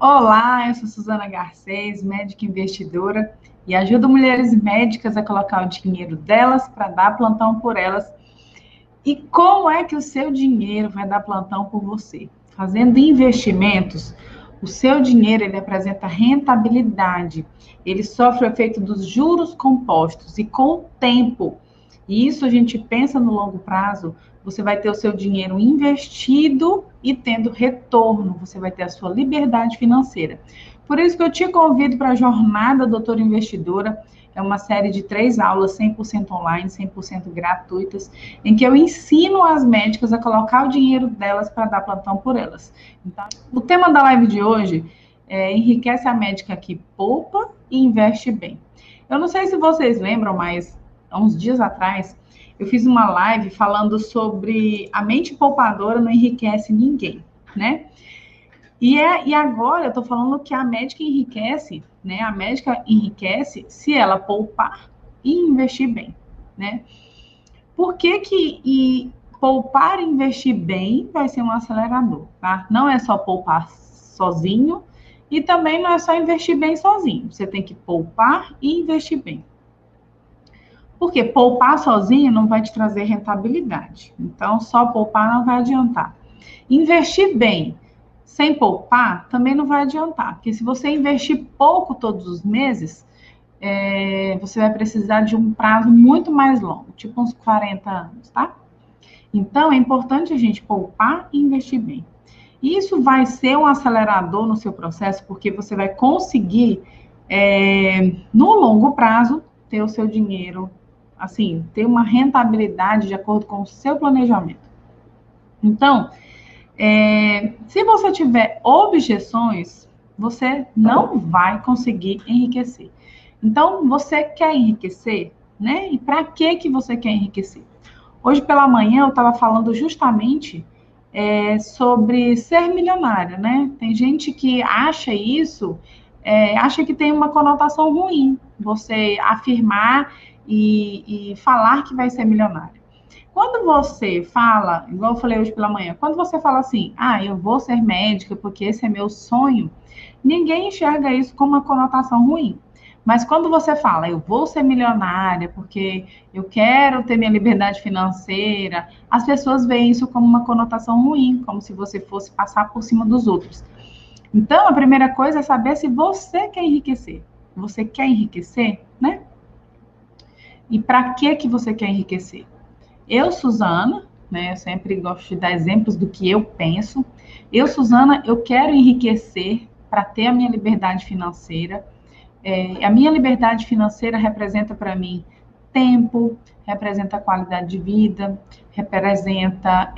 Olá, eu sou Suzana Garcês, médica investidora, e ajudo mulheres médicas a colocar o dinheiro delas para dar plantão por elas. E como é que o seu dinheiro vai dar plantão por você? Fazendo investimentos, o seu dinheiro ele apresenta rentabilidade. Ele sofre o efeito dos juros compostos e com o tempo. E isso a gente pensa no longo prazo, você vai ter o seu dinheiro investido e tendo retorno, você vai ter a sua liberdade financeira. Por isso que eu te convido para a Jornada Doutora Investidora. É uma série de 3 aulas 100% online, 100% gratuitas, em que eu ensino as médicas a colocar o dinheiro delas para dar plantão por elas. Então, o tema da live de hoje é enriquece a médica que poupa e investe bem. Eu não sei se vocês lembram, mas há uns dias atrás eu fiz uma live falando sobre a mente poupadora não enriquece ninguém, né? E agora eu estou falando que a médica enriquece, né? A médica enriquece se ela poupar e investir bem, né? Por que poupar e investir bem vai ser um acelerador, tá? Não é só poupar sozinho e também não é só investir bem sozinho. Você tem que poupar e investir bem. Porque poupar sozinho não vai te trazer rentabilidade. Então, só poupar não vai adiantar. Investir bem sem poupar também não vai adiantar. Porque se você investir pouco todos os meses, você vai precisar de um prazo muito mais longo, tipo uns 40 anos, tá? Então, é importante a gente poupar e investir bem. Isso vai ser um acelerador no seu processo, porque você vai conseguir, no longo prazo, ter o seu dinheiro, assim, ter uma rentabilidade de acordo com o seu planejamento. Então, se você tiver objeções, você não vai conseguir enriquecer. Então, você quer enriquecer, né? E para que você quer enriquecer? Hoje pela manhã eu estava falando justamente sobre ser milionária, né? Tem gente que acha isso, acha que tem uma conotação ruim, você afirmar e falar que vai ser milionária. Quando você fala, igual eu falei hoje pela manhã, quando você fala assim, eu vou ser médica porque esse é meu sonho, ninguém enxerga isso como uma conotação ruim. Mas quando você fala, eu vou ser milionária porque eu quero ter minha liberdade financeira, as pessoas veem isso como uma conotação ruim, como se você fosse passar por cima dos outros. Então, a primeira coisa é saber se você quer enriquecer. Você quer enriquecer, né? E para que você quer enriquecer? Eu, Suzana, né, eu sempre gosto de dar exemplos do que eu penso. Eu, Suzana, eu quero enriquecer para ter a minha liberdade financeira. A minha liberdade financeira representa para mim tempo, representa qualidade de vida, representa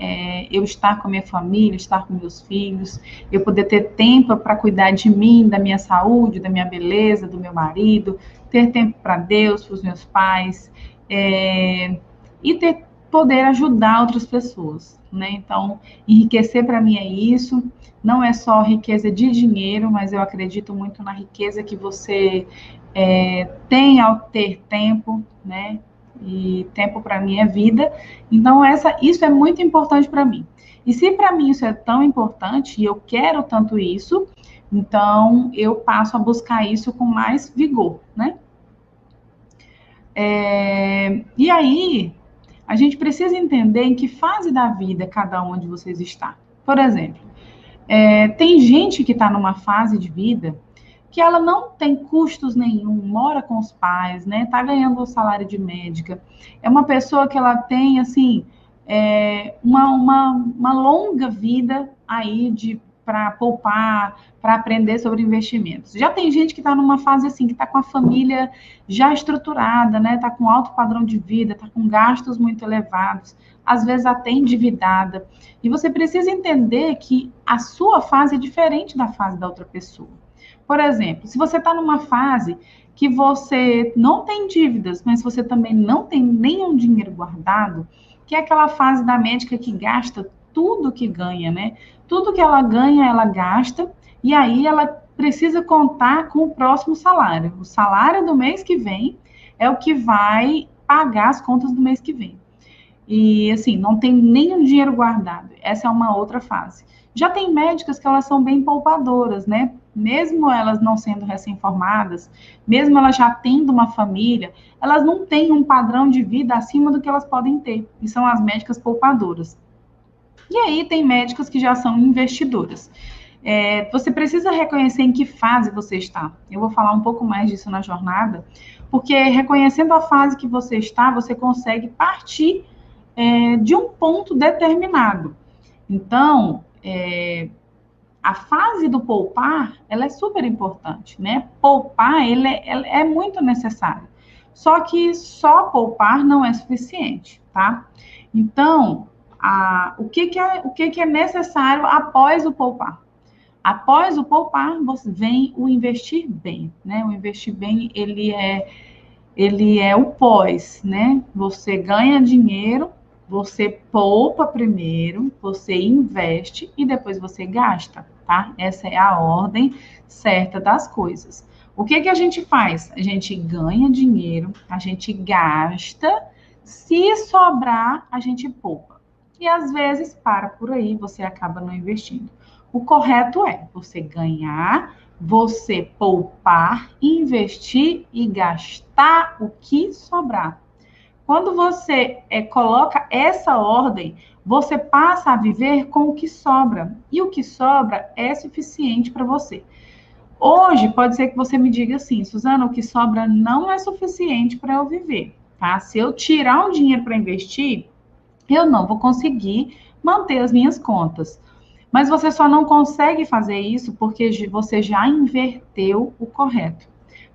eu estar com a minha família, estar com meus filhos, eu poder ter tempo para cuidar de mim, da minha saúde, da minha beleza, do meu marido, ter tempo para Deus, para os meus pais, e poder ajudar outras pessoas, né? Então, enriquecer para mim é isso. Não é só riqueza de dinheiro, mas eu acredito muito na riqueza que você tem ao ter tempo, né? E tempo para mim é vida. Então, isso é muito importante para mim. E se para mim isso é tão importante e eu quero tanto isso, então eu passo a buscar isso com mais vigor, né? E aí, a gente precisa entender em que fase da vida cada um de vocês está. Por exemplo, tem gente que está numa fase de vida que ela não tem custos nenhum, mora com os pais, né? Está ganhando o salário de médica. É uma pessoa que ela tem, assim, uma longa vida aí para poupar, para aprender sobre investimentos. Já tem gente que está numa fase assim, que está com a família já estruturada, né? Está com alto padrão de vida, está com gastos muito elevados, às vezes até endividada. E você precisa entender que a sua fase é diferente da fase da outra pessoa. Por exemplo, se você está numa fase que você não tem dívidas, mas você também não tem nenhum dinheiro guardado, que é aquela fase da médica que gasta tudo que ganha, né? Tudo que ela ganha, ela gasta, e aí ela precisa contar com o próximo salário. O salário do mês que vem é o que vai pagar as contas do mês que vem. E, assim, não tem nenhum dinheiro guardado. Essa é uma outra fase. Já tem médicas que elas são bem poupadoras, né? mesmo elas não sendo recém-formadas, mesmo elas já tendo uma família, elas não têm um padrão de vida acima do que elas podem ter, e são as médicas poupadoras. E aí tem médicas que já são investidoras. Você precisa reconhecer em que fase você está. Eu vou falar um pouco mais disso na jornada, porque reconhecendo a fase que você está, você consegue partir de um ponto determinado. Então, a fase do poupar, ela é super importante, né? Poupar, ele é muito necessário. Só que só poupar não é suficiente, tá? Então, o que é necessário após o poupar? Após o poupar, vem o investir bem, né? O investir bem, ele é o pós, né? Você ganha dinheiro, você poupa primeiro, você investe e depois você gasta, tá? Essa é a ordem certa das coisas. O que a gente faz? A gente ganha dinheiro, a gente gasta, se sobrar, a gente poupa. E às vezes, para por aí, você acaba não investindo. O correto é você ganhar, você poupar, investir e gastar o que sobrar. Quando você coloca essa ordem, você passa a viver com o que sobra. E o que sobra é suficiente para você. Hoje, pode ser que você me diga assim, Suzana, o que sobra não é suficiente para eu viver, tá? Se eu tirar um dinheiro para investir, eu não vou conseguir manter as minhas contas. Mas você só não consegue fazer isso porque você já inverteu o correto.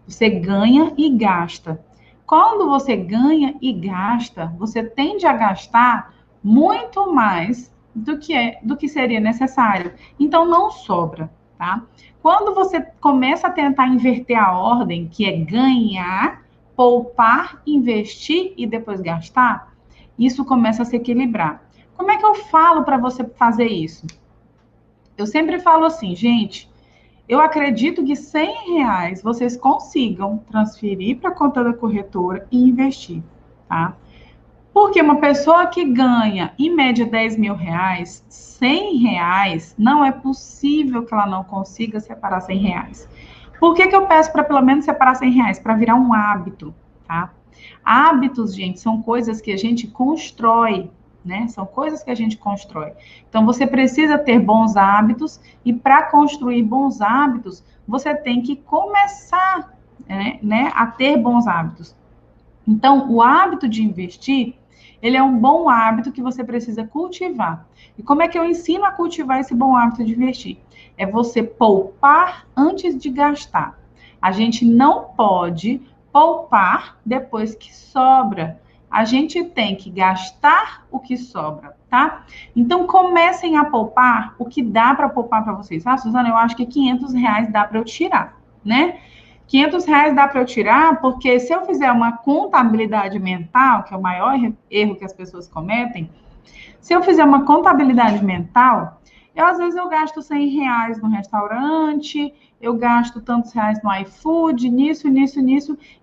Você ganha e gasta. Quando você ganha e gasta, você tende a gastar muito mais do que seria necessário. Então não sobra, tá? Quando você começa a tentar inverter a ordem, que é ganhar, poupar, investir e depois gastar, isso começa a se equilibrar. Como é que eu falo para você fazer isso? Eu sempre falo assim, gente, eu acredito que R$ 100 vocês consigam transferir para a conta da corretora e investir, tá? Porque uma pessoa que ganha, em média, R$ 10.000, R$ 100, não é possível que ela não consiga separar R$ 100. Por que eu peço para pelo menos separar R$ 100? Para virar um hábito, tá? Hábitos, gente, são coisas que a gente constrói, né? São coisas que a gente constrói. Então, você precisa ter bons hábitos e para construir bons hábitos, você tem que começar, né, a ter bons hábitos. Então, o hábito de investir, ele é um bom hábito que você precisa cultivar. E como é que eu ensino a cultivar esse bom hábito de investir? É você poupar antes de gastar. A gente não pode poupar depois que sobra. A gente tem que gastar o que sobra, tá? Então, comecem a poupar o que dá para poupar para vocês. Ah, Suzana, eu acho que R$ 500 dá para eu tirar, né? R$ 500 dá para eu tirar, porque se eu fizer uma contabilidade mental, que é o maior erro que as pessoas cometem, se eu fizer uma contabilidade mental, às vezes eu gasto R$ 100 no restaurante, eu gasto tantos reais no iFood, nisso.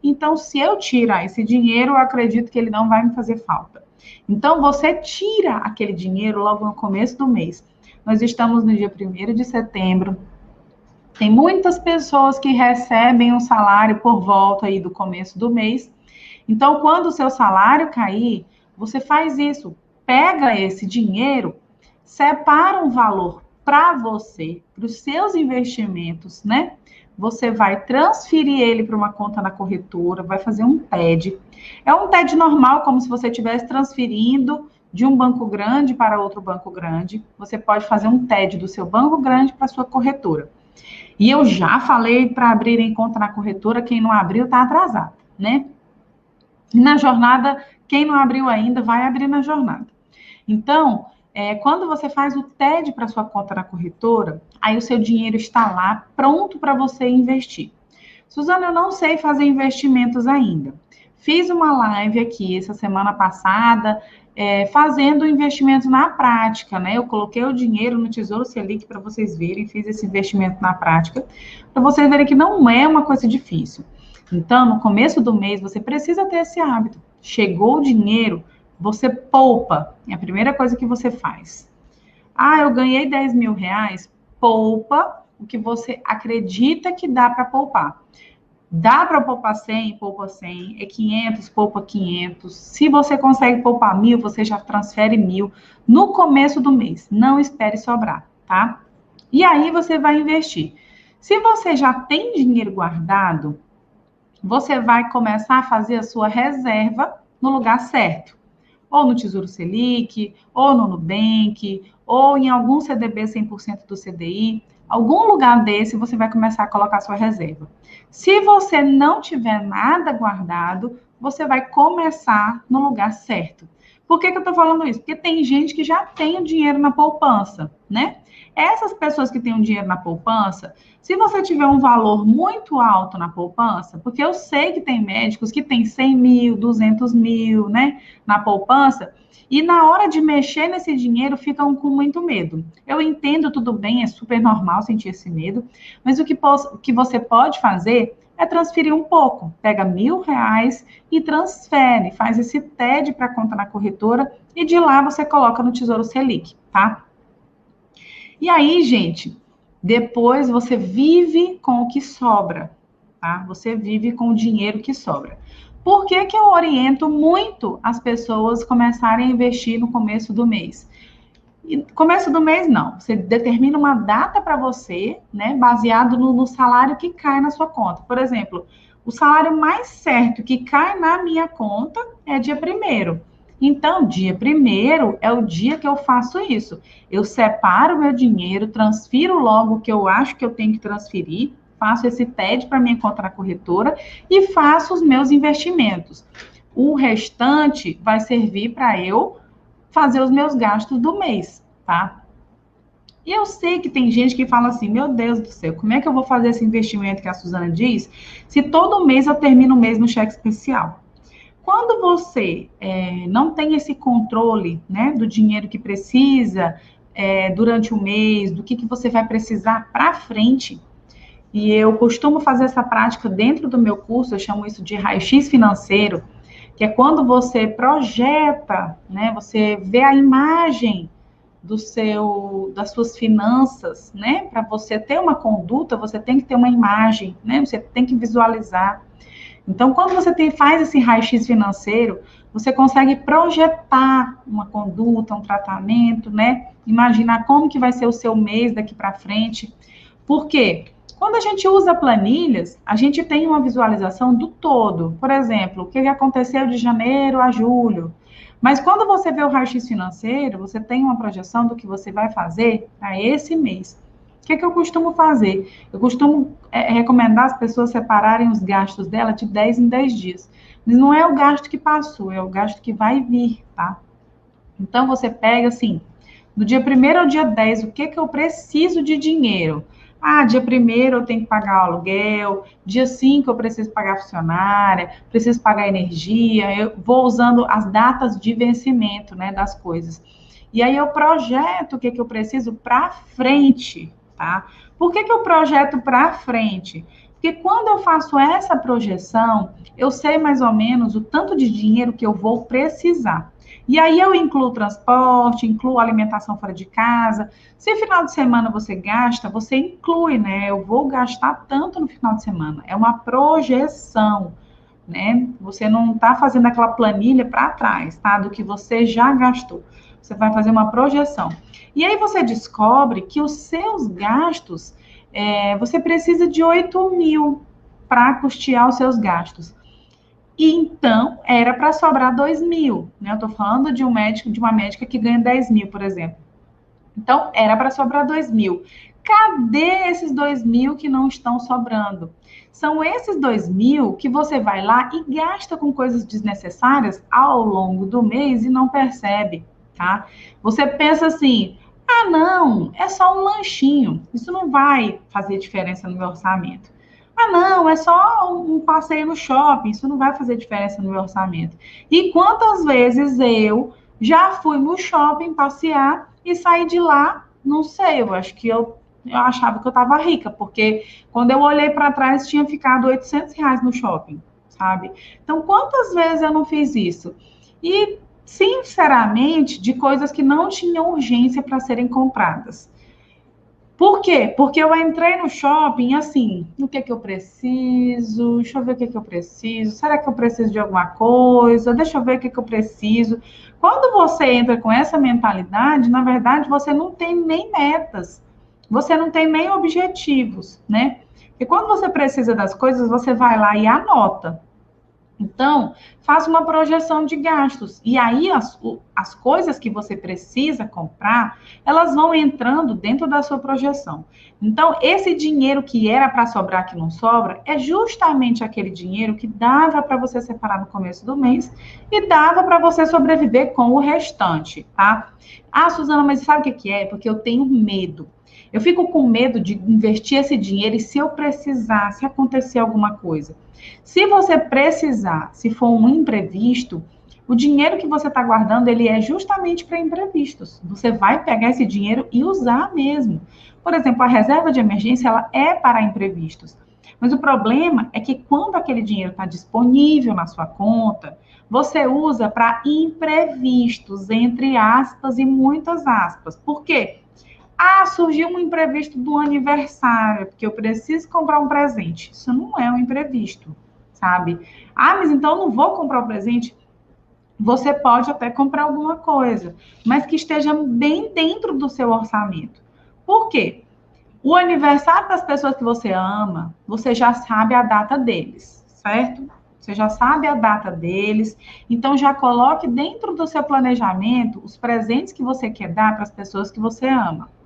Então, se eu tirar esse dinheiro, eu acredito que ele não vai me fazer falta. Então, você tira aquele dinheiro logo no começo do mês. Nós estamos no dia 1º de setembro. Tem muitas pessoas que recebem um salário por volta aí do começo do mês. Então, quando o seu salário cair, você faz isso. Pega esse dinheiro, separa um valor para você, para os seus investimentos, né? Você vai transferir ele para uma conta na corretora, vai fazer um TED. É um TED normal, como se você estivesse transferindo de um banco grande para outro banco grande. Você pode fazer um TED do seu banco grande para a sua corretora. E eu já falei para abrirem conta na corretora, quem não abriu está atrasado, né? Na jornada, quem não abriu ainda, vai abrir na jornada. Então, quando você faz o TED para sua conta na corretora, aí o seu dinheiro está lá, pronto para você investir. Suzana, eu não sei fazer investimentos ainda. Fiz uma live aqui essa semana passada, fazendo investimento na prática, né? Eu coloquei o dinheiro no Tesouro Selic para vocês verem, fiz esse investimento na prática, para vocês verem que não é uma coisa difícil. Então, no começo do mês, você precisa ter esse hábito. Chegou o dinheiro, você poupa. É a primeira coisa que você faz. Ah, eu ganhei R$ 10.000, poupa o que você acredita que dá para poupar. Dá para poupar 100, poupa 100, é 500, poupa 500. Se você consegue poupar 1.000, você já transfere 1.000 no começo do mês. Não espere sobrar, tá? E aí você vai investir. Se você já tem dinheiro guardado, você vai começar a fazer a sua reserva no lugar certo. Ou no Tesouro Selic, ou no Nubank, ou em algum CDB 100% do CDI. Algum lugar desse você vai começar a colocar a sua reserva. Se você não tiver nada guardado, você vai começar no lugar certo. Por que eu estou falando isso? Porque tem gente que já tem o dinheiro na poupança, né? Essas pessoas que têm o dinheiro na poupança, se você tiver um valor muito alto na poupança, porque eu sei que tem médicos que têm 100 mil, 200 mil, né, na poupança, e na hora de mexer nesse dinheiro ficam com muito medo. Eu entendo, tudo bem, é super normal sentir esse medo, mas o que você pode fazer é transferir um pouco. Pega R$ 1.000 e transfere, faz esse TED para conta na corretora e de lá você coloca no Tesouro Selic, tá? E aí, gente, depois você vive com o que sobra, tá? Você vive com o dinheiro que sobra. Por que que eu oriento muito as pessoas começarem a investir no começo do mês? E começo do mês, não. Você determina uma data para você, né? Baseado no salário que cai na sua conta. Por exemplo, o salário mais certo que cai na minha conta é dia 1º. Então, dia 1º é o dia que eu faço isso. Eu separo meu dinheiro, transfiro logo o que eu acho que eu tenho que transferir, faço esse TED para minha conta na corretora e faço os meus investimentos. O restante vai servir para eu fazer os meus gastos do mês, tá? E eu sei que tem gente que fala assim, meu Deus do céu, como é que eu vou fazer esse investimento que a Suzana diz, se todo mês eu termino o mês no cheque especial? Quando você não tem esse controle, né, do dinheiro que precisa durante o mês, do que você vai precisar para frente, e eu costumo fazer essa prática dentro do meu curso, eu chamo isso de raio-x financeiro, que é quando você projeta, né, você vê a imagem das suas finanças, né? Para você ter uma conduta, você tem que ter uma imagem, né? Você tem que visualizar. Então, quando você faz esse raio-x financeiro, você consegue projetar uma conduta, um tratamento, né? Imaginar como que vai ser o seu mês daqui para frente. Por quê? Quando a gente usa planilhas, a gente tem uma visualização do todo. Por exemplo, o que aconteceu de janeiro a julho. Mas quando você vê o raio-x financeiro, você tem uma projeção do que você vai fazer para esse mês. O que eu costumo fazer? Eu costumo recomendar as pessoas separarem os gastos dela de 10 em 10 dias. Mas não é o gasto que passou, é o gasto que vai vir, tá? Então, você pega assim, do dia 1º ao dia 10, o que eu preciso de dinheiro? Ah, dia 1º eu tenho que pagar o aluguel, dia 5 eu preciso pagar a funcionária, preciso pagar a energia, eu vou usando as datas de vencimento, né, das coisas. E aí eu projeto o que eu preciso para frente, tá? Por que eu projeto para frente? Porque quando eu faço essa projeção, eu sei mais ou menos o tanto de dinheiro que eu vou precisar. E aí eu incluo transporte, incluo alimentação fora de casa. Se final de semana você gasta, você inclui, né? Eu vou gastar tanto no final de semana. É uma projeção, né? Você não está fazendo aquela planilha para trás, tá? Do que você já gastou. Você vai fazer uma projeção. E aí você descobre que os seus gastos, você precisa de 8.000 para custear os seus gastos. E então, era para sobrar 2.000, né? Eu estou falando de uma médica que ganha 10.000, por exemplo. Então, era para sobrar 2.000. Cadê esses 2.000 que não estão sobrando? São esses 2.000 que você vai lá e gasta com coisas desnecessárias ao longo do mês e não percebe, tá? Você pensa assim, ah, não, é só um lanchinho. Isso não vai fazer diferença no meu orçamento. Ah, não, é só um passeio no shopping, isso não vai fazer diferença no meu orçamento. E quantas vezes eu já fui no shopping passear e saí de lá, não sei, eu acho que eu achava que eu estava rica, porque quando eu olhei para trás tinha ficado R$ 800 no shopping, sabe? Então, quantas vezes eu não fiz isso? E, sinceramente, de coisas que não tinham urgência para serem compradas. Por quê? Porque eu entrei no shopping assim, o que é que eu preciso? Deixa eu ver o que é que eu preciso. Será que eu preciso de alguma coisa? Deixa eu ver o que é que eu preciso. Quando você entra com essa mentalidade, na verdade, você não tem nem metas. Você não tem nem objetivos, né? Porque quando você precisa das coisas, você vai lá e anota. Então, faça uma projeção de gastos. E aí, as coisas que você precisa comprar, elas vão entrando dentro da sua projeção. Então, esse dinheiro que era para sobrar, que não sobra, é justamente aquele dinheiro que dava para você separar no começo do mês e dava para você sobreviver com o restante, tá? Ah, Suzana, mas sabe o que é? Porque eu tenho medo. Eu fico com medo de investir esse dinheiro e se eu precisar, se acontecer alguma coisa. Se você precisar, se for um imprevisto, o dinheiro que você está guardando, ele é justamente para imprevistos. Você vai pegar esse dinheiro e usar mesmo. Por exemplo, a reserva de emergência, ela é para imprevistos. Mas o problema é que quando aquele dinheiro está disponível na sua conta, você usa para imprevistos, entre aspas e muitas aspas. Por quê? Ah, surgiu um imprevisto do aniversário, porque eu preciso comprar um presente. Isso não é um imprevisto, sabe? Ah, mas então eu não vou comprar o presente. Você pode até comprar alguma coisa, mas que esteja bem dentro do seu orçamento. Por quê? O aniversário das pessoas que você ama, você já sabe a data deles, certo? Você já sabe a data deles, então já coloque dentro do seu planejamento os presentes que você quer dar para as pessoas que você ama.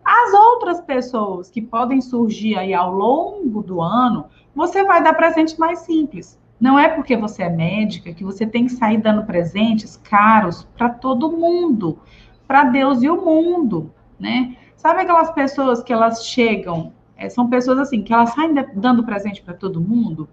As outras pessoas que podem surgir aí ao longo do ano, você vai dar presente mais simples. Não é porque você é médica que você tem que sair dando presentes caros para todo mundo, para Deus e o mundo, né? Sabe aquelas pessoas que elas chegam, são pessoas assim, que elas saem dando presente para todo mundo,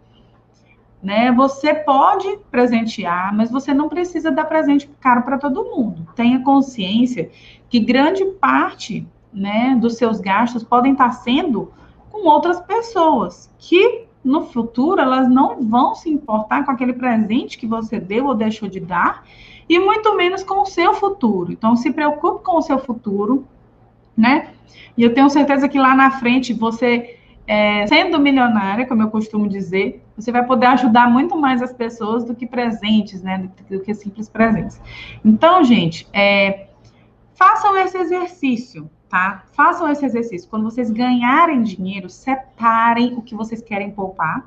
né? Você pode presentear, mas você não precisa dar presente caro para todo mundo. Tenha consciência que grande parte, né, dos seus gastos podem estar sendo com outras pessoas que no futuro elas não vão se importar com aquele presente que você deu ou deixou de dar e muito menos com o seu futuro. Então se preocupe com o seu futuro, né? E eu tenho certeza que lá na frente você, sendo milionária, como eu costumo dizer, você vai poder ajudar muito mais as pessoas do que presentes, né? Do que simples presentes. Então, gente, façam esse exercício, tá? Façam esse exercício. Quando vocês ganharem dinheiro, separem o que vocês querem poupar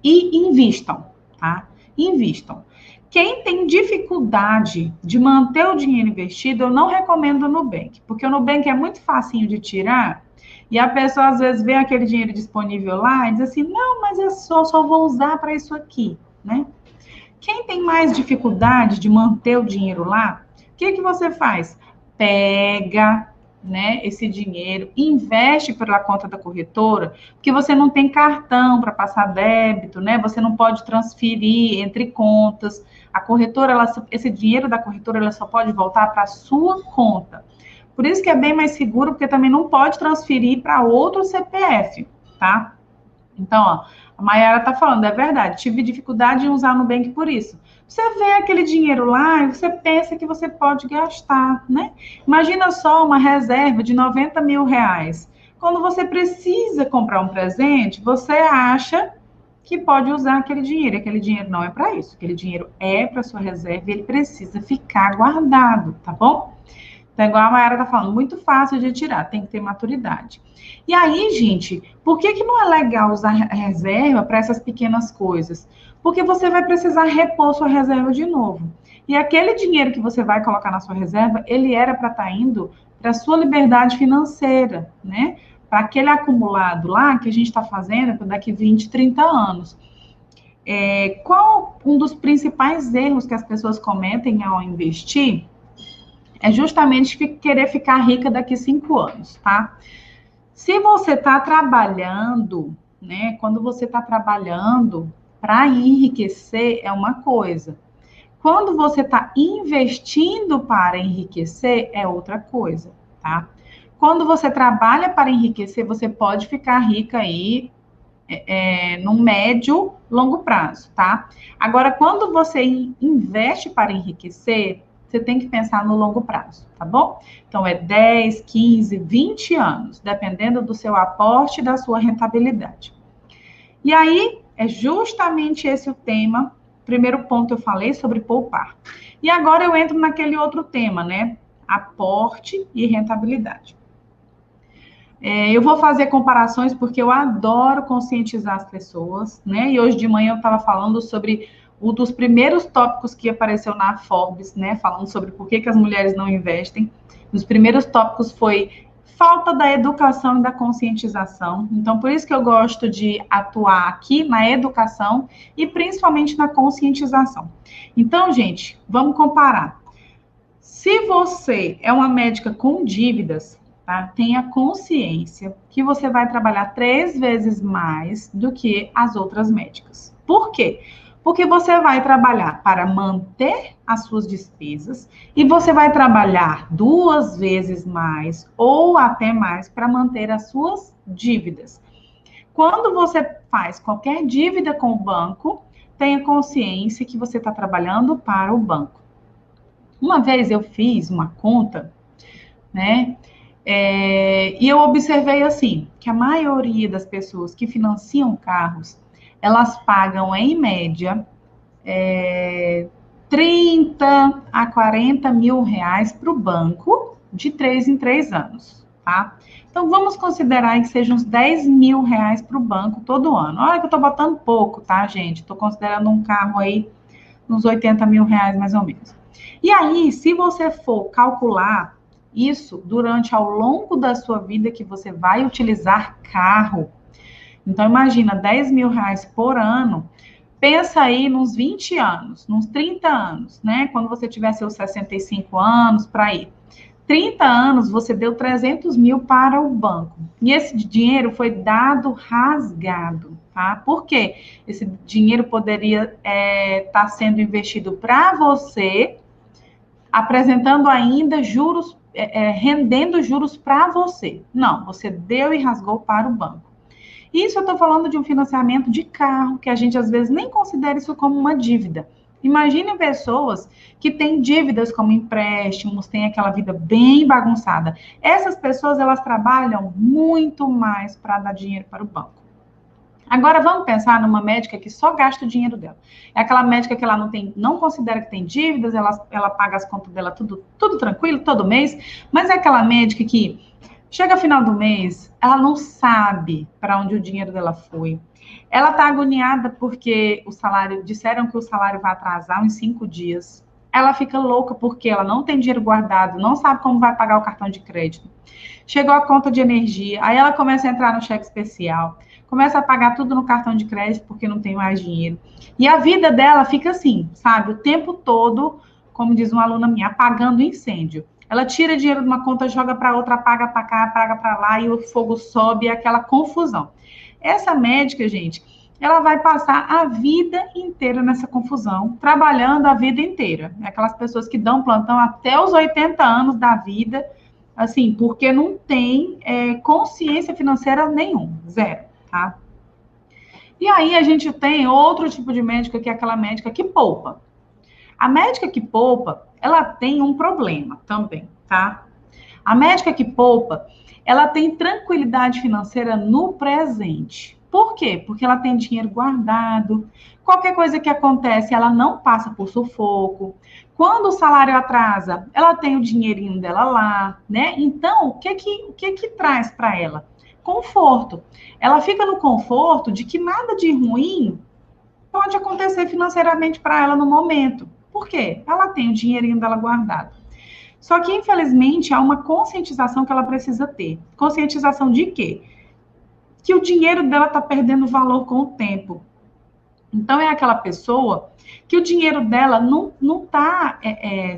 e invistam, tá? Invistam. Quem tem dificuldade de manter o dinheiro investido, eu não recomendo o Nubank, porque o Nubank é muito facinho de tirar e a pessoa às vezes vê aquele dinheiro disponível lá e diz assim, não, mas eu só vou usar para isso aqui, né? Quem tem mais dificuldade de manter o dinheiro lá, o que que você faz? Pega, né, esse dinheiro, investe pela conta da corretora, porque você não tem cartão para passar débito, né? Você não pode transferir entre contas. A corretora, esse dinheiro da corretora, ela só pode voltar para a sua conta. Por isso que é bem mais seguro, porque também não pode transferir para outro CPF, tá? Então, ó, a Mayara está falando, é verdade, tive dificuldade em usar o Nubank por isso. Você vê aquele dinheiro lá e você pensa que você pode gastar, né? Imagina só uma reserva de 90 mil reais. Quando você precisa comprar um presente, você acha que pode usar aquele dinheiro. Aquele dinheiro não é para isso. Aquele dinheiro é para sua reserva e ele precisa ficar guardado, tá bom? Então, igual a Mayara tá falando, muito fácil de tirar, tem que ter maturidade. E aí, gente, por que que não é legal usar reserva para essas pequenas coisas? Porque você vai precisar repor sua reserva de novo. E aquele dinheiro que você vai colocar na sua reserva, ele era para estar indo para a sua liberdade financeira, né? Para aquele acumulado lá que a gente está fazendo para daqui 20, 30 anos. Qual um dos principais erros que as pessoas cometem ao investir? É justamente querer ficar rica daqui 5 anos, tá? Se você está trabalhando, né? Quando você está trabalhando para enriquecer, é uma coisa. Quando você está investindo para enriquecer, é outra coisa, tá? Quando você trabalha para enriquecer, você pode ficar rica aí no médio, longo prazo, tá? Agora, quando você investe para enriquecer, você tem que pensar no longo prazo, tá bom? Então, é 10, 15, 20 anos, dependendo do seu aporte e da sua rentabilidade. E aí, é justamente esse o tema. Primeiro ponto eu falei sobre poupar. E agora eu entro naquele outro tema, né? Aporte e rentabilidade. Eu vou fazer comparações porque eu adoro conscientizar as pessoas, né? E hoje de manhã eu estava falando sobre um dos primeiros tópicos que apareceu na Forbes, né? Falando sobre por que as mulheres não investem. Um dos primeiros tópicos foi falta da educação e da conscientização. Então, por isso que eu gosto de atuar aqui na educação e principalmente na conscientização. Então, gente, vamos comparar. Se você é uma médica com dívidas, tá? Tenha consciência que você vai trabalhar 3 vezes mais do que as outras médicas. Por quê? Porque você vai trabalhar para manter as suas despesas e você vai trabalhar 2 vezes mais ou até mais para manter as suas dívidas. Quando você faz qualquer dívida com o banco, tenha consciência que você está trabalhando para o banco. Uma vez eu fiz uma conta, né? E eu observei assim, que a maioria das pessoas que financiam carros, elas pagam em média 30 a 40 mil reais para o banco de 3 em 3 anos, tá? Então vamos considerar que sejam uns 10 mil reais para o banco todo ano. Olha que eu estou botando pouco, tá, gente? Estou considerando um carro aí uns 80 mil reais mais ou menos. E aí, se você for calcular isso durante ao longo da sua vida que você vai utilizar carro, então imagina 10 mil reais por ano, pensa aí nos 20 anos, nos 30 anos, né? Quando você tiver seus 65 anos, para aí. 30 anos, você deu 300 mil para o banco. E esse dinheiro foi dado rasgado, tá? Por quê? Esse dinheiro poderia estar sendo investido para você, apresentando ainda juros, rendendo juros para você. Não, você deu e rasgou para o banco. Isso eu estou falando de um financiamento de carro, que a gente às vezes nem considera isso como uma dívida. Imagine pessoas que têm dívidas como empréstimos, têm aquela vida bem bagunçada. Essas pessoas, elas trabalham muito mais para dar dinheiro para o banco. Agora vamos pensar numa médica que só gasta o dinheiro dela. É aquela médica que ela não considera que tem dívidas, ela paga as contas dela tudo tranquilo, todo mês, mas é aquela médica que chega final do mês, ela não sabe para onde o dinheiro dela foi. Ela está agoniada porque disseram que o salário vai atrasar uns 5 dias. Ela fica louca porque ela não tem dinheiro guardado, não sabe como vai pagar o cartão de crédito. Chegou a conta de energia, aí ela começa a entrar no cheque especial, começa a pagar tudo no cartão de crédito porque não tem mais dinheiro. E a vida dela fica assim, sabe? O tempo todo, como diz uma aluna minha, apagando incêndio. Ela tira dinheiro de uma conta, joga para outra, paga para cá, paga para lá, e o fogo sobe, aquela confusão. Essa médica, gente, ela vai passar a vida inteira nessa confusão, trabalhando a vida inteira. Aquelas pessoas que dão plantão até os 80 anos da vida, assim, porque não tem consciência financeira nenhuma, zero, tá? E aí a gente tem outro tipo de médica, que é aquela médica que poupa. A médica que poupa, ela tem um problema também, tá? A médica que poupa, ela tem tranquilidade financeira no presente. Por quê? Porque ela tem dinheiro guardado. Qualquer coisa que acontece, ela não passa por sufoco. Quando o salário atrasa, ela tem o dinheirinho dela lá, né? Então, o que traz para ela? Conforto. Ela fica no conforto de que nada de ruim pode acontecer financeiramente para ela no momento. Por quê? Ela tem o dinheirinho dela guardado. Só que, infelizmente, há uma conscientização que ela precisa ter. Conscientização de quê? Que o dinheiro dela está perdendo valor com o tempo. Então, é aquela pessoa que o dinheiro dela não está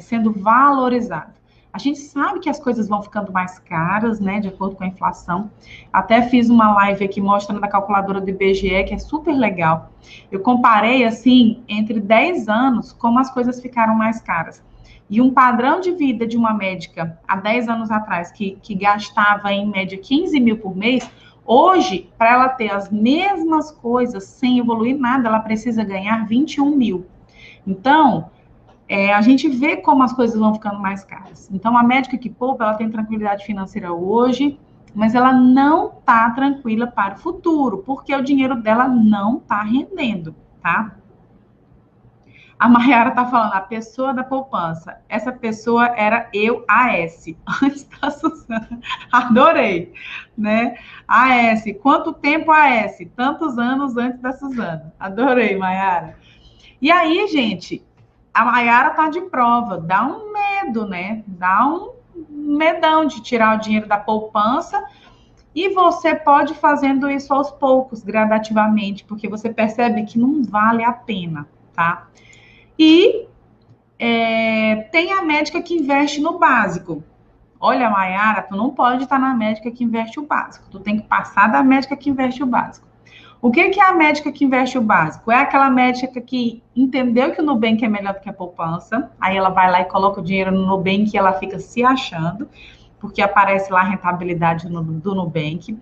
sendo valorizado. A gente sabe que as coisas vão ficando mais caras, né, de acordo com a inflação. Até fiz uma live aqui mostrando a calculadora do IBGE, que é super legal. Eu comparei, assim, entre 10 anos, como as coisas ficaram mais caras. E um padrão de vida de uma médica há 10 anos atrás, que gastava em média 15 mil por mês, hoje, para ela ter as mesmas coisas sem evoluir nada, ela precisa ganhar 21 mil. Então, a gente vê como as coisas vão ficando mais caras. Então, a médica que poupa, ela tem tranquilidade financeira hoje, mas ela não está tranquila para o futuro, porque o dinheiro dela não está rendendo, tá? A Mayara está falando, a pessoa da poupança. Essa pessoa era eu, AS, antes da Suzana. Adorei, né? AS, quanto tempo AS? Tantos anos antes da Suzana. Adorei, Mayara. E aí, gente, a Mayara tá de prova. Dá um medo, né? Dá um medão de tirar o dinheiro da poupança. E você pode ir fazendo isso aos poucos, gradativamente, porque você percebe que não vale a pena, tá? E tem a médica que investe no básico. Olha, Mayara, tu não pode estar na médica que investe o básico. Tu tem que passar da médica que investe o básico. O que é a médica que investe o básico? É aquela médica que entendeu que o Nubank é melhor do que a poupança, aí ela vai lá e coloca o dinheiro no Nubank e ela fica se achando, porque aparece lá a rentabilidade do Nubank.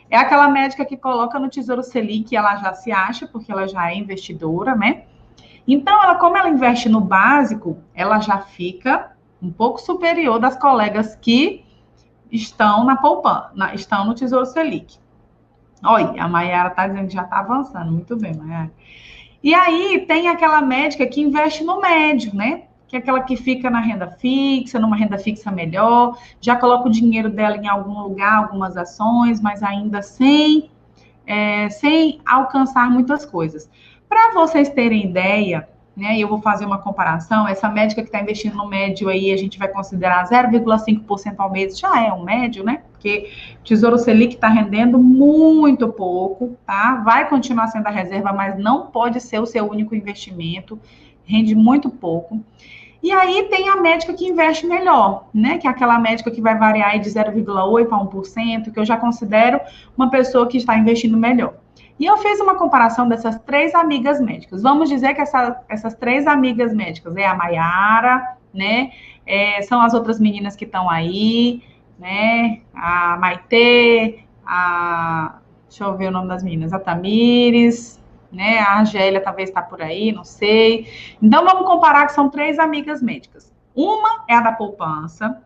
É aquela médica que coloca no Tesouro Selic e ela já se acha, porque ela já é investidora, né? Então, como ela investe no básico, ela já fica um pouco superior das colegas que estão na poupança, estão no Tesouro Selic. Olha, a Mayara está dizendo que já está avançando. Muito bem, Mayara. E aí tem aquela médica que investe no médio, né? Que é aquela que fica na renda fixa, numa renda fixa melhor, já coloca o dinheiro dela em algum lugar, algumas ações, mas ainda sem alcançar muitas coisas. Para vocês terem ideia, né, eu vou fazer uma comparação, essa médica que está investindo no médio aí, a gente vai considerar 0,5% ao mês, já é um médio, né? Porque o Tesouro Selic está rendendo muito pouco, tá? Vai continuar sendo a reserva, mas não pode ser o seu único investimento, rende muito pouco. E aí tem a médica que investe melhor, né? Que é aquela médica que vai variar aí de 0,8% a 1%, que eu já considero uma pessoa que está investindo melhor. E eu fiz uma comparação dessas 3 amigas médicas. Vamos dizer que essas 3 amigas médicas é a Mayara, né? São as outras meninas que estão aí, né? A Maitê, deixa eu ver o nome das meninas, a Tamires, né? A Angélia talvez está por aí, não sei. Então, vamos comparar que são 3 amigas médicas. Uma é a da poupança.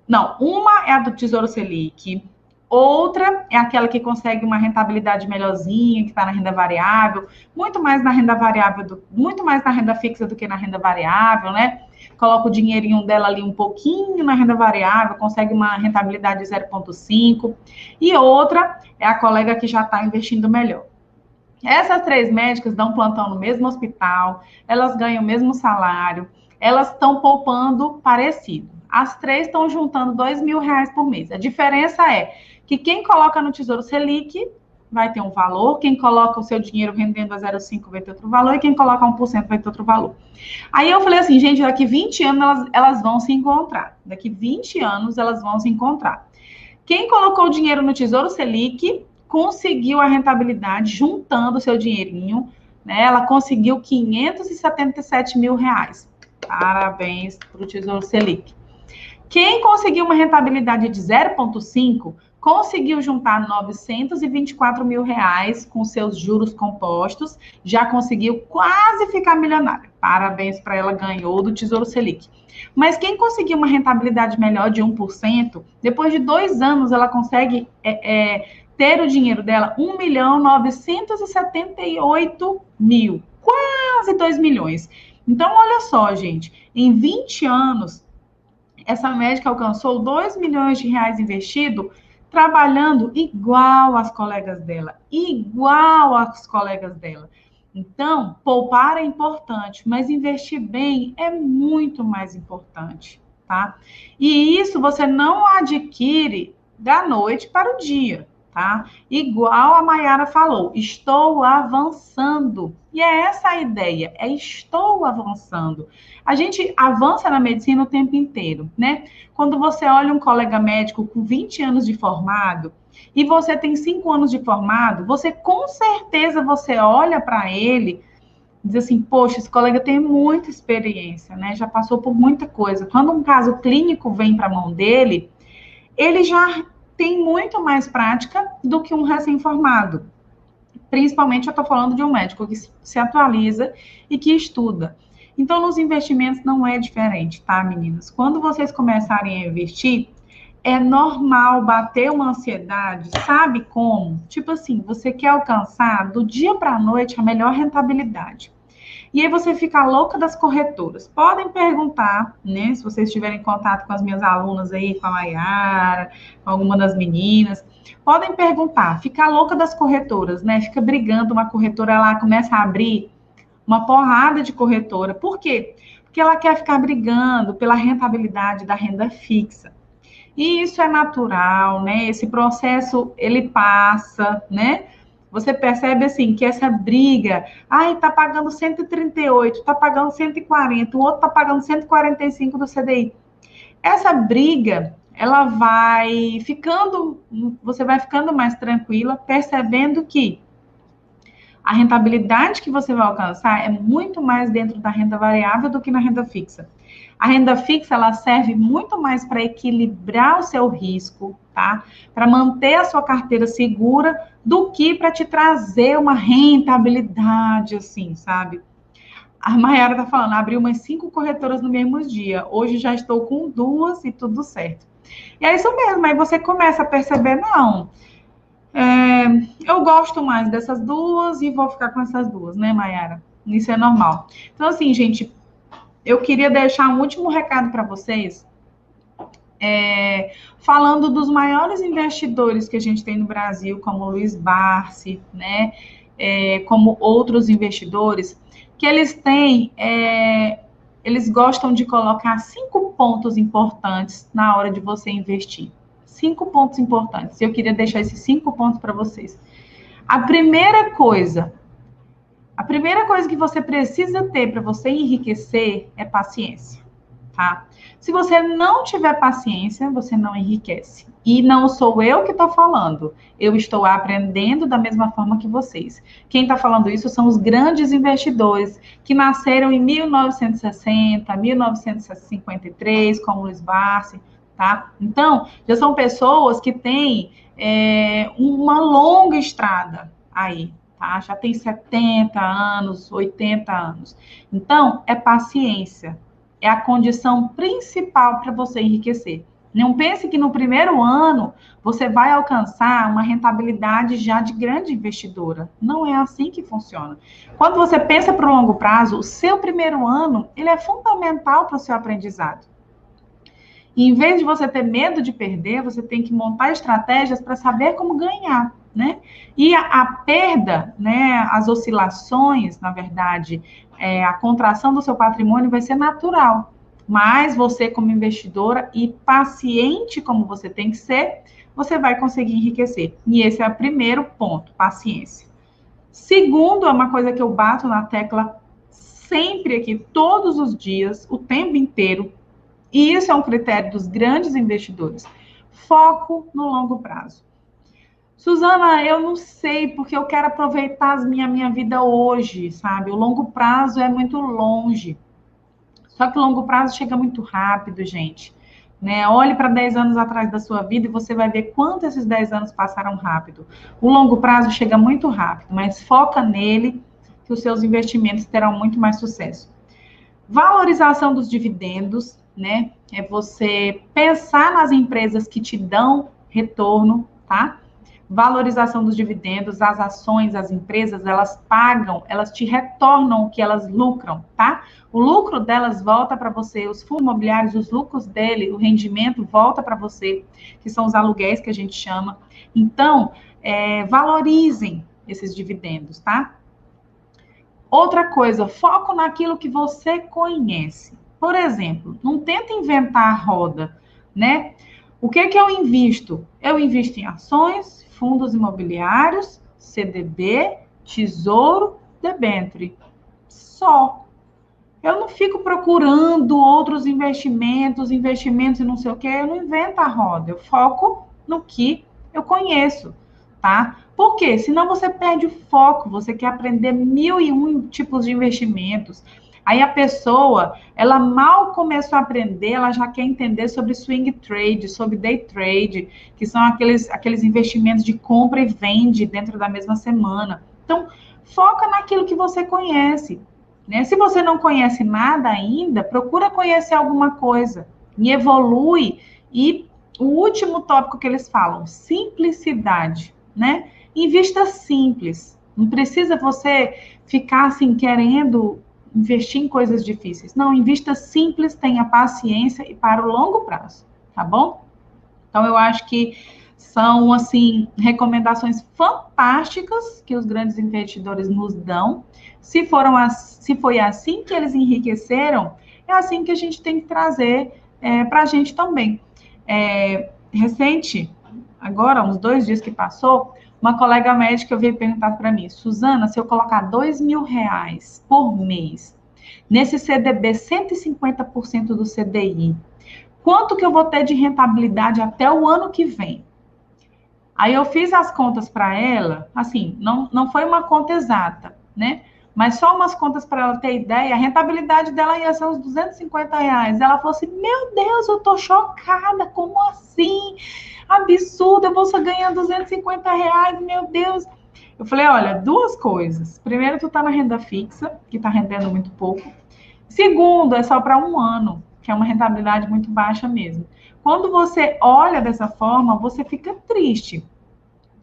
Não, uma é a do Tesouro Selic. Outra é aquela que consegue uma rentabilidade melhorzinha, que está na renda variável, muito mais na renda variável, muito mais na renda fixa do que na renda variável, né? Coloca o dinheirinho dela ali um pouquinho na renda variável, consegue uma rentabilidade de 0,5. E outra é a colega que já está investindo melhor. Essas 3 médicas dão plantão no mesmo hospital, elas ganham o mesmo salário, elas estão poupando parecido. As 3 estão juntando R$2.000 por mês. A diferença é que quem coloca no Tesouro Selic vai ter um valor, quem coloca o seu dinheiro rendendo a 0,5 vai ter outro valor, e quem coloca 1% vai ter outro valor. Aí eu falei assim, gente, daqui 20 anos elas vão se encontrar. Daqui 20 anos elas vão se encontrar. Quem colocou o dinheiro no Tesouro Selic conseguiu a rentabilidade juntando o seu dinheirinho, né? Ela conseguiu R$577 mil. Parabéns para o Tesouro Selic. Quem conseguiu uma rentabilidade de 0,5 conseguiu juntar R$924 mil com seus juros compostos, já conseguiu quase ficar milionária. Parabéns para ela, ganhou do Tesouro Selic. Mas quem conseguiu uma rentabilidade melhor de 1%, depois de 2 anos ela consegue ter o dinheiro dela, R$1.978.000, quase 2 milhões. Então, olha só, gente, em 20 anos, essa médica alcançou 2 milhões de reais investido, trabalhando igual às colegas dela, igual às colegas dela. Então, poupar é importante, mas investir bem é muito mais importante, tá? E isso você não adquire da noite para o dia, tá? Igual a Mayara falou, estou avançando. E é essa a ideia, estou avançando. A gente avança na medicina o tempo inteiro, né? Quando você olha um colega médico com 20 anos de formado e você tem 5 anos de formado, você com certeza você olha para ele e diz assim, poxa, esse colega tem muita experiência, né? Já passou por muita coisa. Quando um caso clínico vem para a mão dele, ele já tem muito mais prática do que um recém-formado. Principalmente eu estou falando de um médico que se atualiza e que estuda. Então, nos investimentos não é diferente, tá, meninas? Quando vocês começarem a investir, é normal bater uma ansiedade, sabe como? Tipo assim, você quer alcançar do dia para a noite a melhor rentabilidade. E aí você fica louca das corretoras. Podem perguntar, né? Se vocês tiverem contato com as minhas alunas aí, com a Mayara, com alguma das meninas, podem perguntar. Fica louca das corretoras, né? Fica brigando, uma corretora lá começa a abrir uma porrada de corretora. Por quê? Porque ela quer ficar brigando pela rentabilidade da renda fixa. E isso é natural, né? Esse processo, ele passa, né? Você percebe, assim, que essa briga, ai, tá pagando 138, tá pagando 140, o outro tá pagando 145 do CDI. Essa briga, ela vai ficando, você vai ficando mais tranquila, percebendo que a rentabilidade que você vai alcançar é muito mais dentro da renda variável do que na renda fixa. A renda fixa, ela serve muito mais para equilibrar o seu risco, tá? Para manter a sua carteira segura do que para te trazer uma rentabilidade, assim, sabe? A Mayara tá falando, abri umas 5 corretoras no mesmo dia. Hoje já estou com 2 e tudo certo. E é isso mesmo, aí você começa a perceber, não, eu gosto mais dessas duas e vou ficar com essas duas, né, Mayara? Isso é normal. Então, assim, gente, eu queria deixar um último recado para vocês, falando dos maiores investidores que a gente tem no Brasil, como o Luiz Barsi, né, como outros investidores, que eles têm, eles gostam de colocar 5 pontos importantes na hora de você investir. 5 pontos importantes. Eu queria deixar esses 5 pontos para vocês. A primeira coisa que você precisa ter para você enriquecer é paciência, tá? Se você não tiver paciência, você não enriquece. E não sou eu que estou falando. Eu estou aprendendo da mesma forma que vocês. Quem está falando isso são os grandes investidores que nasceram em 1960, 1953, como Luiz Barsi, tá? Então, já são pessoas que têm uma longa estrada aí, tá? Já tem 70 anos, 80 anos. Então, é paciência. É a condição principal para você enriquecer. Não pense que no primeiro ano você vai alcançar uma rentabilidade já de grande investidora. Não é assim que funciona. Quando você pensa para o longo prazo, o seu primeiro ano ele é fundamental para o seu aprendizado. E em vez de você ter medo de perder, você tem que montar estratégias para saber como ganhar, né? E a perda, né, as oscilações, na verdade, a contração do seu patrimônio vai ser natural. Mas você, como investidora e paciente como você tem que ser, você vai conseguir enriquecer. E esse é o primeiro ponto, paciência. Segundo, é uma coisa que eu bato na tecla sempre aqui, todos os dias, o tempo inteiro, e isso é um critério dos grandes investidores. Foco no longo prazo. Suzana, eu não sei, porque eu quero aproveitar a minha vida hoje, sabe? O longo prazo é muito longe. Só que o longo prazo chega muito rápido, gente. Né? Olhe para 10 anos atrás da sua vida e você vai ver quanto esses 10 anos passaram rápido. O longo prazo chega muito rápido, mas foca nele que os seus investimentos terão muito mais sucesso. Valorização dos dividendos, né? É você pensar nas empresas que te dão retorno, tá? Valorização dos dividendos, as ações, as empresas, elas pagam, elas te retornam o que elas lucram, tá? O lucro delas volta para você, os fundos imobiliários, os lucros dele, o rendimento volta para você, que são os aluguéis que a gente chama. Então, valorizem esses dividendos, tá? Outra coisa, foco naquilo que você conhece. Por exemplo, não tenta inventar a roda, né? O que eu invisto? Eu invisto em ações, fundos imobiliários, CDB, tesouro, debênture. Só. Eu não fico procurando outros investimentos e não sei o quê. Eu não invento a roda. Eu foco no que eu conheço, tá? Por quê? Senão você perde o foco. Você quer aprender 1001 tipos de investimentos. Aí a pessoa, ela mal começou a aprender, ela já quer entender sobre swing trade, sobre day trade, que são aqueles investimentos de compra e vende dentro da mesma semana. Então, foca naquilo que você conhece, né? Se você não conhece nada ainda, procura conhecer alguma coisa e evolui. E o último tópico que eles falam, simplicidade, né? Invista simples. Não precisa você ficar assim querendo investir em coisas difíceis. Não, invista simples, tenha paciência e para o longo prazo, tá bom? Então eu acho que são assim recomendações fantásticas que os grandes investidores nos dão. Se foi assim que eles enriqueceram, é assim que a gente tem que trazer para a gente também. Recente, agora, uns 2 dias que passou, uma colega médica veio perguntar para mim, Suzana, se eu colocar R$ 2.000 por mês nesse CDB 150% do CDI, quanto que eu vou ter de rentabilidade até o ano que vem? Aí eu fiz as contas para ela, assim, não foi uma conta exata, né? Mas só umas contas para ela ter ideia, a rentabilidade dela ia ser uns R$ 250. Ela falou assim: Meu Deus, eu tô chocada, como assim? Absurdo, eu vou só ganhar R$ 250, meu Deus. Eu falei: Olha, duas coisas. Primeiro, tu tá na renda fixa, que tá rendendo muito pouco. Segundo, é só para um ano, que é uma rentabilidade muito baixa mesmo. Quando você olha dessa forma, você fica triste.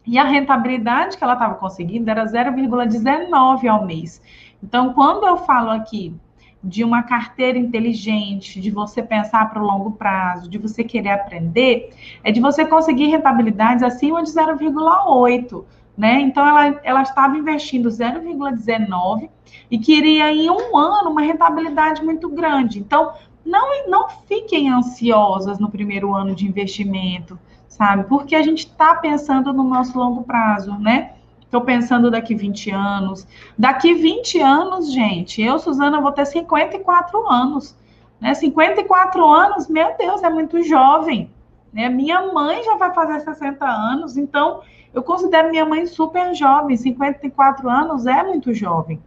E a rentabilidade que ela estava conseguindo era 0,19 ao mês. Então, quando eu falo aqui de uma carteira inteligente, de você pensar para o longo prazo, de você querer aprender, é de você conseguir rentabilidades acima de 0,8, né? Então, ela estava investindo 0,19 e queria em um ano uma rentabilidade muito grande. Então, não fiquem ansiosas no primeiro ano de investimento, sabe? Porque a gente está pensando no nosso longo prazo, né? Estou pensando daqui 20 anos. Daqui 20 anos, gente, eu, Suzana, vou ter 54 anos. Né? 54 anos, meu Deus, é muito jovem. Né? Minha mãe já vai fazer 60 anos, então eu considero minha mãe super jovem. 54 anos é muito jovem.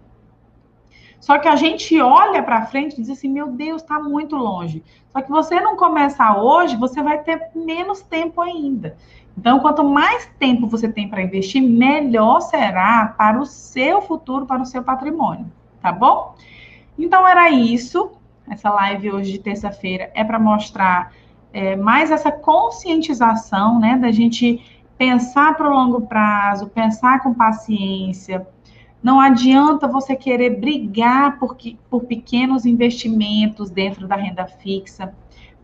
Só que a gente olha para frente e diz assim, meu Deus, está muito longe. Só que você não começar hoje, você vai ter menos tempo ainda. Então, quanto mais tempo você tem para investir, melhor será para o seu futuro, para o seu patrimônio, tá bom? Então, era isso. Essa live hoje de terça-feira é para mostrar mais essa conscientização, né, da gente pensar para o longo prazo, pensar com paciência. Não adianta você querer brigar por pequenos investimentos dentro da renda fixa,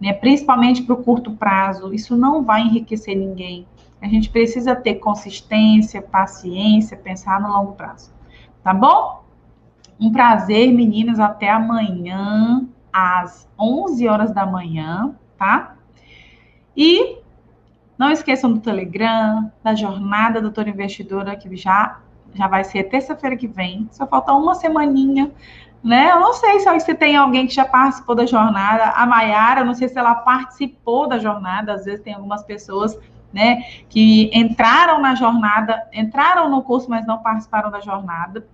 né? Principalmente para o curto prazo. Isso não vai enriquecer ninguém. A gente precisa ter consistência, paciência, pensar no longo prazo. Tá bom? Um prazer, meninas. Até amanhã, às 11 horas da manhã, tá? E não esqueçam do Telegram, da jornada Doutora Investidora, que já vai ser terça-feira que vem. Só falta uma semaninha, né? Eu não sei se tem alguém que já participou da jornada. A Mayara, eu não sei se ela participou da jornada. Às vezes tem algumas pessoas, né, que entraram na jornada, entraram no curso, mas não participaram da jornada.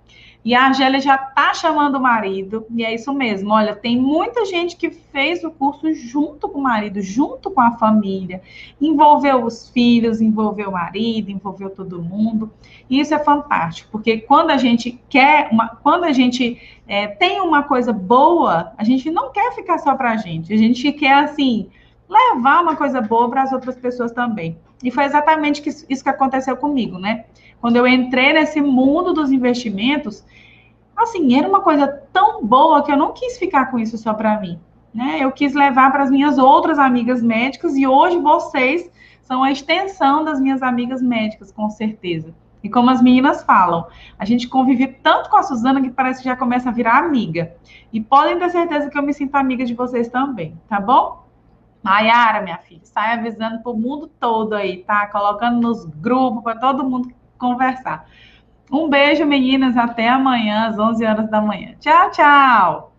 E a Angélia já está chamando o marido, e é isso mesmo. Olha, tem muita gente que fez o curso junto com o marido, junto com a família. Envolveu os filhos, envolveu o marido, envolveu todo mundo. E isso é fantástico, porque quando a gente tem uma coisa boa, a gente não quer ficar só para a gente quer, assim, levar uma coisa boa para as outras pessoas também. E foi exatamente isso que aconteceu comigo, né? Quando eu entrei nesse mundo dos investimentos, assim, era uma coisa tão boa que eu não quis ficar com isso só para mim, né? Eu quis levar para as minhas outras amigas médicas e hoje vocês são a extensão das minhas amigas médicas, com certeza. E como as meninas falam, a gente convive tanto com a Suzana que parece que já começa a virar amiga. E podem ter certeza que eu me sinto amiga de vocês também, tá bom? Maiara, minha filha, sai avisando pro mundo todo aí, tá? Colocando nos grupos para todo mundo conversar. Um beijo, meninas. Até amanhã, às 11 horas da manhã. Tchau, tchau!